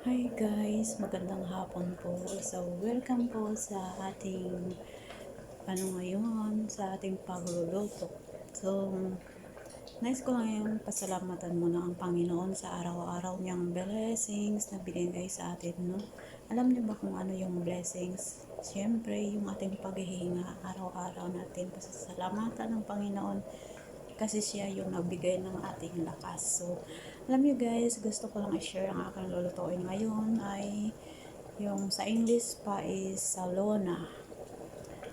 Hi guys, magandang hapon po. So, welcome po sa ating ngayon, sa ating pagluluto. So, nais ko lang yung pasalamatan muna ang Panginoon sa araw-araw niyang blessings na binigay sa atin, no? Alam niyo ba kung ano yung blessings? Siyempre, yung ating paghihinga, araw-araw natin pasasalamatan ng Panginoon kasi siya yung nagbigay ng ating lakas. So, alam niyo guys, gusto ko lang i-share ang aking lulutuin ngayon ay yung sa English pa is salona.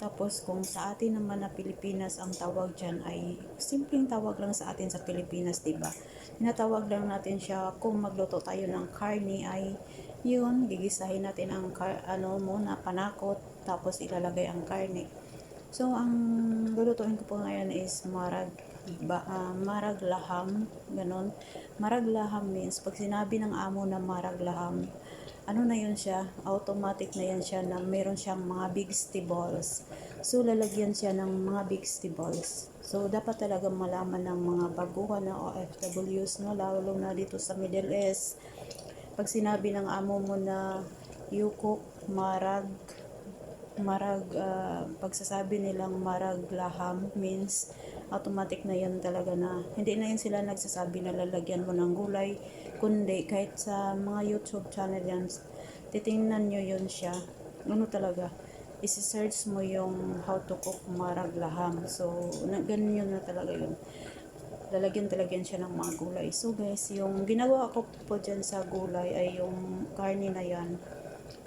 Tapos kung sa atin naman na Pilipinas ang tawag dyan ay simpleng tawag lang sa atin sa Pilipinas, diba? Tinatawag lang natin siya kung magluto tayo ng karne ay yun, gigisahin natin ang muna panakot tapos ilalagay ang karne. So, ang lulutuin ko po ngayon is maraglaham, ganon. Maraglaham means, pag sinabi ng amo na maraglaham, ano na yun siya, automatic na yan siya na meron siyang mga vegetables. So, lalagyan siya ng mga vegetables. So, dapat talaga malaman ng mga baguhan na OFWs, no, lalo na dito sa Middle East. Pag sinabi ng amo mo na you cook pagsasabi nilang maraglaham means automatic na yan talaga na hindi na yan sila nagsasabi na lalagyan mo ng gulay, kundi kahit sa mga YouTube channel yan, titingnan nyo yun siya, talaga, isi-search mo yung how to cook maraglaham. So, ganun yun na talaga yun, lalagyan talaga siya ng mga gulay. So guys, yung ginagawa ko po dyan sa gulay ay yung karne na yan.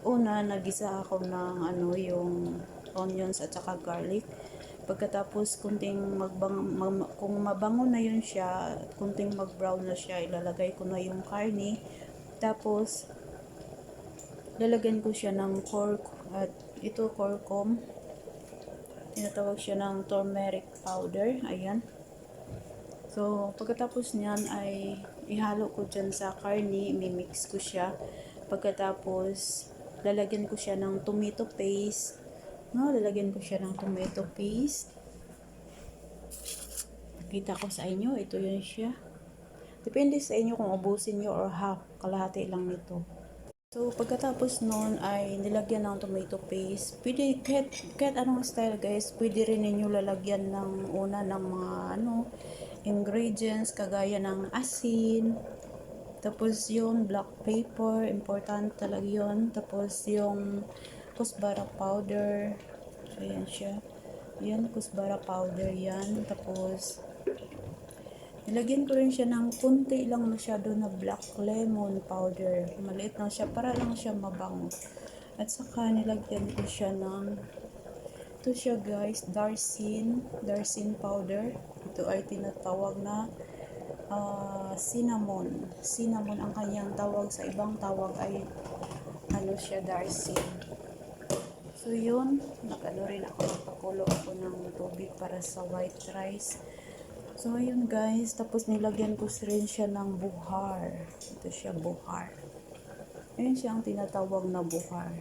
Una, nagisa ako ng yung onions at saka garlic. Pagkatapos kung mabango na yun siya, kunting mag-brown na siya, ilalagay ko na yung karne. Tapos lalagyan ko siya ng curcum. Tinatawag siya ng turmeric powder. Ayan. So, pagkatapos niyan ay ihalo ko dyan sa karne, imimix ko siya. Pagkatapos, lalagyan ko siya ng tomato paste. No, lalagyan ko siya ng tomato paste. Nakita ko sa inyo, ito yun siya. Depende sa inyo kung ubusin nyo or half, kalahati lang nito. So, pagkatapos nun ay nilagyan ng tomato paste. Pwede, kahit anong style guys, pwede rin ninyo lalagyan ng una ng mga ingredients, kagaya ng asin. Tapos yung black pepper, important talaga yun. Tapos yung kusbara powder. Ayan siya. Yan, kusbara powder yan. Tapos, nilagyan ko rin siya ng kunti lang masyado na black lemon powder. Maliit lang siya para lang siya mabango. At saka nilagyan ko siya ng ito siya guys, darsin powder. Ito ay tinatawag na cinnamon. Cinnamon ang kanyang tawag, sa ibang tawag ay siya, darsin. So yun, rin ako, nagpakulo ako ng tubig para sa white rice. So ayun guys, tapos nilagyan ko rin siya ng buhar. Ito siya, buhar. Ayun siya ang tinatawag na buhar.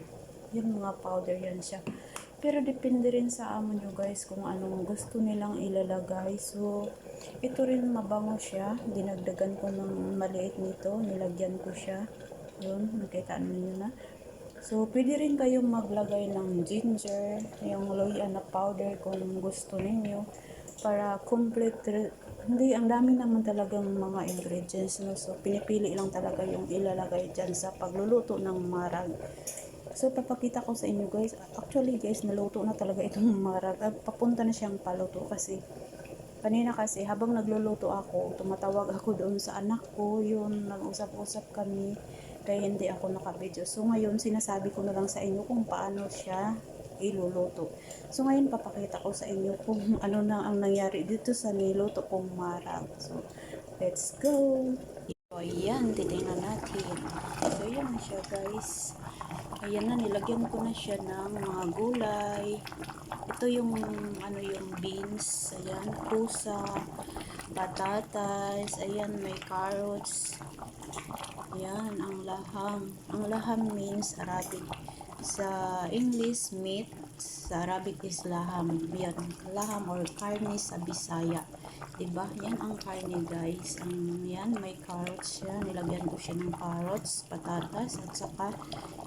Yung mga powder yan siya. Pero depende rin sa amo nyo guys kung anong gusto nilang ilalagay. So, ito rin mabango siya. Dinagdagan ko ng maliit nito. Nilagyan ko siya. Yun, nakita ninyo na. So, pwede rin kayong maglagay ng ginger, yung loyan na powder kung gusto ninyo. Para complete. Hindi, ang dami naman talagang mga ingredients. No? So, pinipili lang talaga yung ilalagay dyan sa pagluluto ng marag. So, papakita ko sa inyo guys. Actually guys, naluto na talaga itong marag. Papunta na siyang paluto kasi kanina kasi habang nagluluto ako, tumatawag ako doon sa anak ko. Yun, nag-usap-usap kami. Kaya hindi ako nakabidyo. So, ngayon, sinasabi ko na lang sa inyo kung paano siya iluluto. So, ngayon, papakita ko sa inyo kung ano na ang nangyari dito sa niluto kong marag. So, let's go! So, ayan, titingnan natin. So, ayan na siya guys. Ayan na, nilagyan ko na siya ng mga gulay. Ito yung yung beans, ayan, pusa, patatas, ayan, may carrots. Ayan, ang laham. Ang laham means Arabic. Sa English, meat. Sa Arabic is laham. Yan, laham or karne sa Bisaya. Diba? Yan ang karne guys. Yan, may carrots siya. Nilagyan ko siya ng carrots, patatas, at saka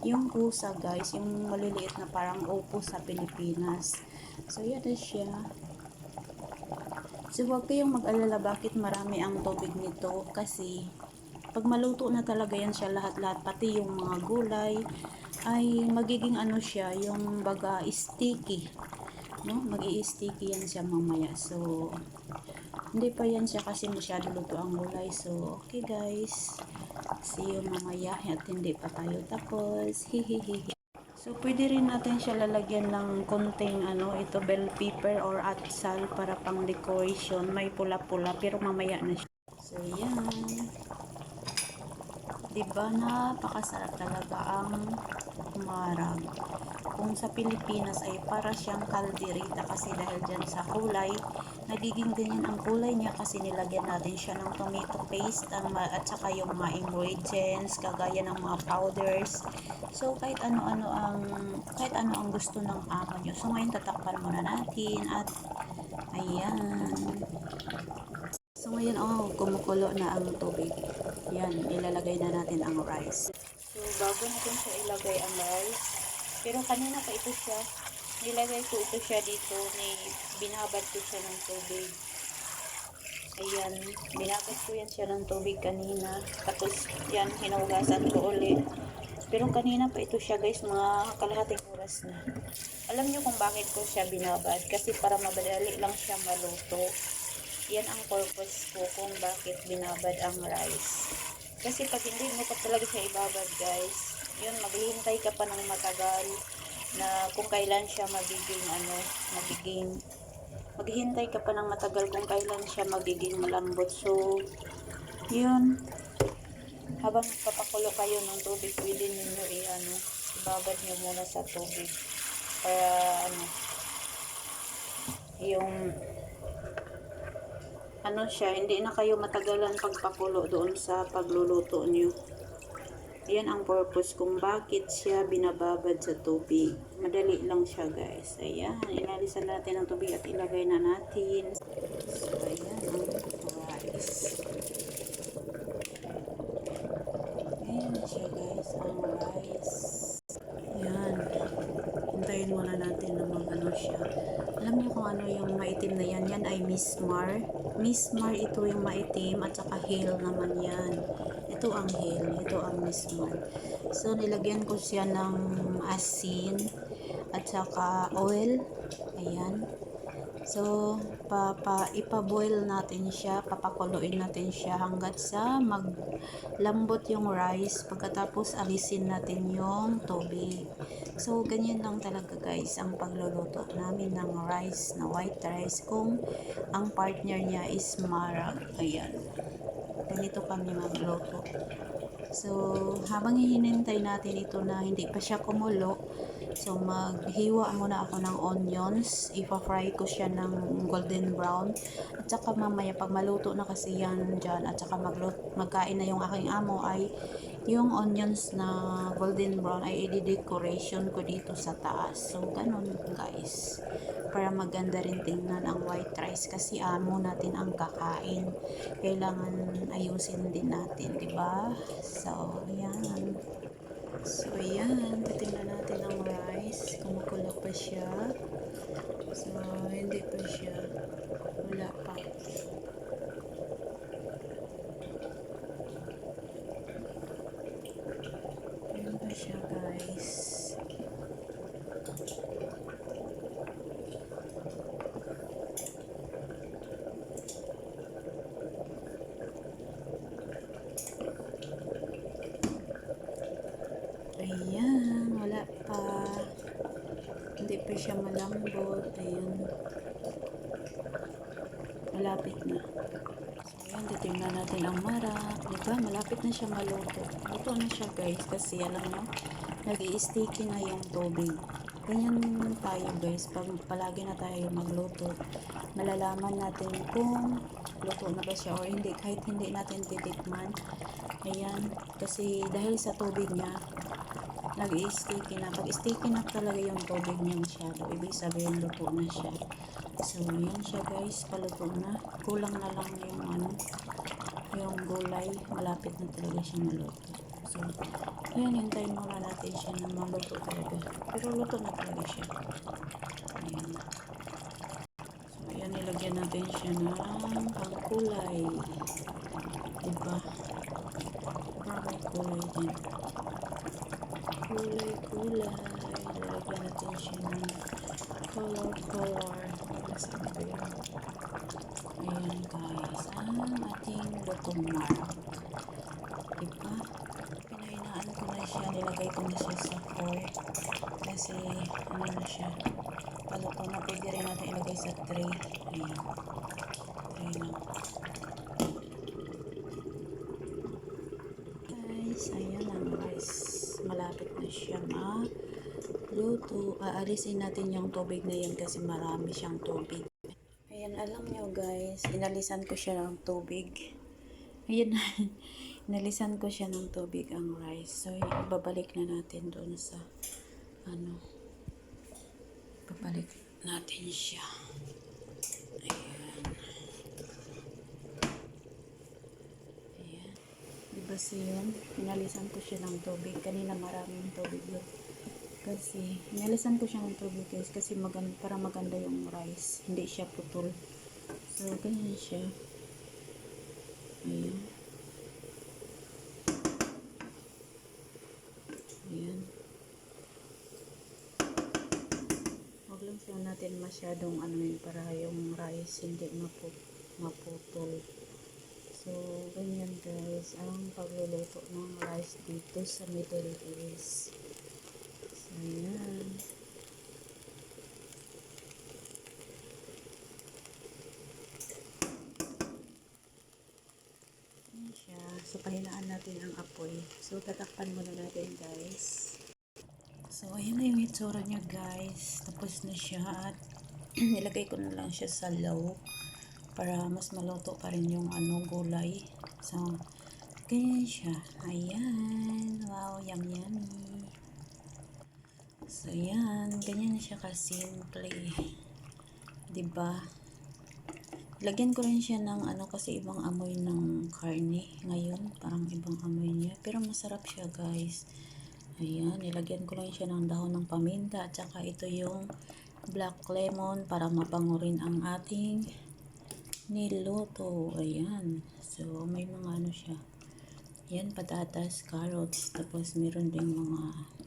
yung pusa guys. Yung maliliit na parang upo sa Pilipinas. So, yan na siya. So, huwag kayong mag-alala bakit marami ang tubig nito. Kasi, pag maluto na talaga yan siya lahat-lahat, pati yung mga gulay, ay magiging ano siya, yung baga sticky. No? Mag-i-sticky yan siya mamaya. So, hindi pa yan siya kasi masyado luto ang gulay. So, okay guys. See you mamaya at hindi pa tayo tapos. Hihihihi. So, pwede rin natin siya lalagyan ng konting ito bell pepper or atsal para pang decoration. May pula-pula pero mamaya na siya. So, yan. Diba napakasarap talaga ang marag. Kung sa Pilipinas ay para siyang kaldereta kasi dahil dyan sa kulay, nagiging ganyan ang kulay niya kasi nilagyan natin siya ng tomato paste at saka yung mga ingredients, kagaya ng mga powders. So kahit ano ang gusto ng amo nyo. So ngayon tatakpan muna natin at ayan. So ngayon kumukulo na ang tubig. Yan, ilalagay na natin ang rice. So bago natin siya ilagay ang rice, pero kanina pa ito siya, nilagay ko ito siya dito, binabad ko siya ng tubig. Ayan, binabad ko yan siya ng tubig kanina. Tapos yan, hinugasan ko ulit. Pero kanina pa ito siya guys, mga kalahating oras na. Alam nyo kung bakit ko siya binabad? Kasi para madali lang siya maluto. Yan ang purpose ko kung bakit binabad ang rice. Kasi pag hindi mo pa talaga siya ibabad guys, yun, maghihintay ka pa ng matagal na kung kailan siya maghihintay ka pa ng matagal kung kailan siya magiging malambot. So, yun, habang papakulo kayo ng tubig, pwede ninyo ibabad nyo muna sa tubig para yung siya, hindi na kayo matagalan pagpakulo doon sa pagluluto nyo. Yan ang purpose kung bakit siya binababad sa tubig. Madali lang siya guys. Ayan, inalisan natin ang tubig at ilagay na natin. So, ayan ang rice. Ayan na siya guys, ang rice. Ayan. Hintayin muna natin na siya. Alam niyo kung ano yung maitim na yan? Yan ay Miss Mar. Miss Mar ito yung maitim at saka Hale naman yan. Ito ang Hale, ito ang Miss Mar. So nilagyan ko siya ng asin at saka oil. Ayan. So ipa-boil natin siya, papakuluin natin siya hanggat sa maglambot yung rice. Pagkatapos alisin natin yung tubig. So ganyan lang talaga guys ang pagluluto namin ng rice na white rice kung ang partner niya is marag. Ayan. Ganito kami magluto. So habang hihinintay natin ito na hindi pa siya kumulo, so maghiwa muna ako ng onions, ipa-fry ko siya ng golden brown at saka mamaya pag maluto na kasi yan dyan at saka magkain na yung aking amo ay yung onions na golden brown ay i-decoration ko dito sa taas. So ganun guys, para maganda rin tingnan ang white rice kasi amo natin ang kakain, kailangan ayusin din natin, diba? So ayan. So, ayan. Titingnan natin ang rice. Kumukulo pa siya. So, hindi pa siya. Wala pa. Ayan pa siya, guys. Ayan, wala pa. Hindi pa siya malambot. Ayan. Malapit na. So, ayan, titignan natin ang marak. Diba? Malapit na siya maluto. Luto na siya guys. Kasi alam nyo, nag-i-sticky na yung tubig. Ganyan tayo guys. Pag palagi na tayo magluto, malalaman natin kung luto na ba siya o hindi. Kahit hindi natin titikman. Ayan. Kasi dahil sa tubig niya, nag-i-sticky na. Pag sticky na talaga yung tubig niya masyado, ibig sabihin luto na siya. So, yan siya guys. Paluto na. Kulang na lang yung yung gulay. Malapit na talaga siya maluto. So, ayan, hintayin muna natin siya na maluto talaga. Pero luto na talaga siya. Ayan. So, ayan, nilagyan natin siya ng pangkulay. Diba? Para may kulay din. Kulay. Nilagyan natin siya ng color. Nasaan ba yun? Ayan guys, ang ating lutong marag. Diba? Pinahinaan ko na siya, nilagay ko na siya sa foil. Kasi, ano na siya, paluto na. Pwede rin natin ilagay sa tray. Ayan. Tray lang. Guys, ayan ang rice. Malapit na siya luto. Aalisin natin yung tubig na yan kasi marami siyang tubig. Ayan, alam nyo guys, inalisan ko siya ng tubig. Ayan, inalisan ko siya ng tubig ang rice. So, ibabalik na natin doon sa, babalik natin siya. Ayan. Ayan. Diba yun? Inalisan ko siya ng tubig. Kanina maraming tubig yun. Kasi, inalisan ko siya ng tubig guys kasi para maganda yung rice. Hindi siya putol. So, ganyan siya. Ayan. Ayan. Huwag lang siya natin masyadong para yung rice hindi maputol. So, ganyan guys ang pagluluto ng rice dito sa Middle East. So, ayan. Ayan siya. So, pahinaan natin ang apoy. So, tatakpan muna natin guys. So, ayan na yung itsura niya guys. Tapos na siya at nilagay ko na lang siya sa low para mas maluto pa rin yung gulay. So, ganyan siya. Ayan. Wow, yummy. So, yan. Ganyan na siya ka-simple. Diba? Lagyan ko rin siya ng kasi ibang amoy ng karne. Ngayon, parang ibang amoy niya. Pero masarap siya, guys. Ayan. Nilagyan ko lang siya ng dahon ng paminta. At saka ito yung black lemon para mabango rin ang ating niluto. Ayan. So, may mga siya. Yan, patatas, carrots. Tapos, meron ding mga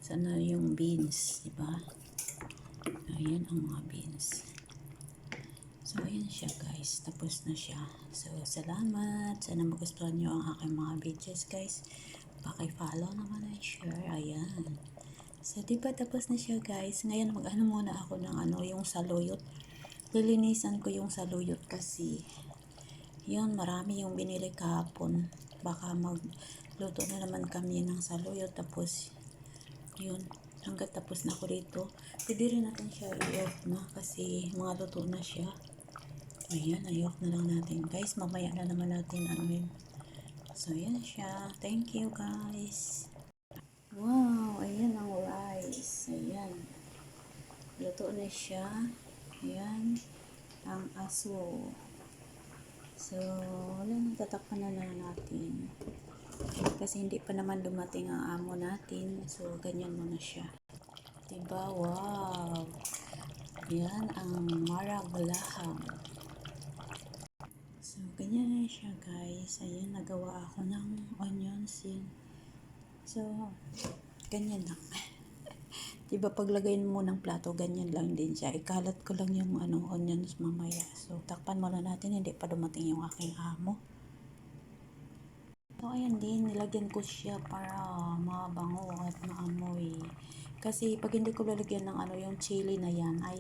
sana yung beans, diba? Ayan ang mga beans. So, ayan siya guys. Tapos na siya. So, salamat. Sana magustuhan nyo ang aking mga videos guys. Paki-follow naman and share. Ayan. So, diba tapos na siya guys. Ngayon, muna ako ng yung saluyot. Lilinisan ko yung saluyot kasi yun, marami yung binili kahapon. Baka magluto na naman kami ng saluyot. Tapos, yun, hanggat tapos na ako dito, pwede rin natin siya i-off na kasi mga luto na siya. Ayan, i-off na lang natin guys, mamaya na naman natin yun. So, ayan siya. Thank you guys. Wow, ayan ang rice. Ayan, luto na siya. Ayan ang aso. So, wala nang tatakpan na natin kasi hindi pa naman dumating ang amo natin. So, ganyan muna siya. Diba? Wow! Yan ang marag laham. So, ganyan na siya guys. Ayan, nagawa ako ng onions. Yan. So, ganyan lang. Diba paglagay mo ng plato, ganyan lang din siya. Ikalat ko lang yung onions mamaya. So, takpan muna natin. Hindi pa dumating yung aking amo. So, ayan din, nilagyan ko siya para mabango at maamoy. Kasi, pag hindi ko lalagyan ng yung chili na yan, ay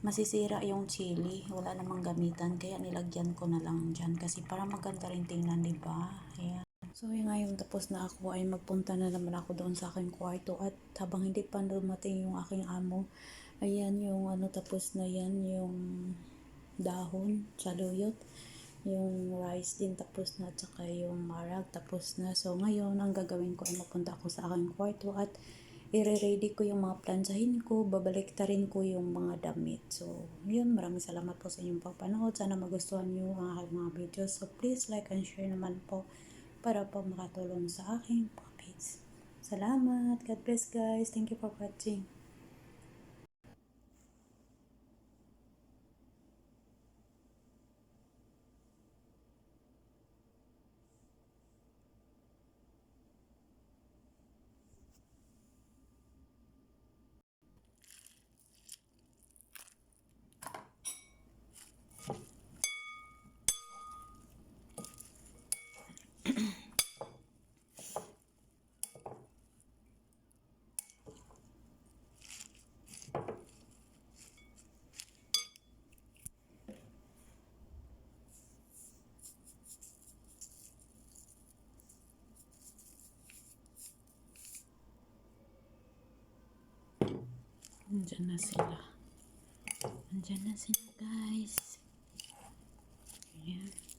masisira yung chili. Wala namang gamitan, kaya nilagyan ko na lang dyan. Kasi, para maganda rin tingnan, diba? Ayan. So, ngayon tapos na ako, ay magpunta na naman ako doon sa aking kwarto. At habang hindi pa dumating yung aking amo, ayan yung tapos na yan, yung dahon, saluyot. Yung rice din tapos na, at saka yung marag tapos na. So, ngayon, ang gagawin ko ay mapunta ako sa aking kwarto at i-ready ko yung mga plansahin ko, babalik ta rin ko yung mga damit. So, yun, maraming salamat po sa inyong pagpanood. Sana magustuhan nyo ang aking mga videos. So, please like and share naman po para po makatulong sa aking mga page. Salamat. God bless guys. Thank you for watching. Andyan na sila. Andyan na sila guys. Ayan.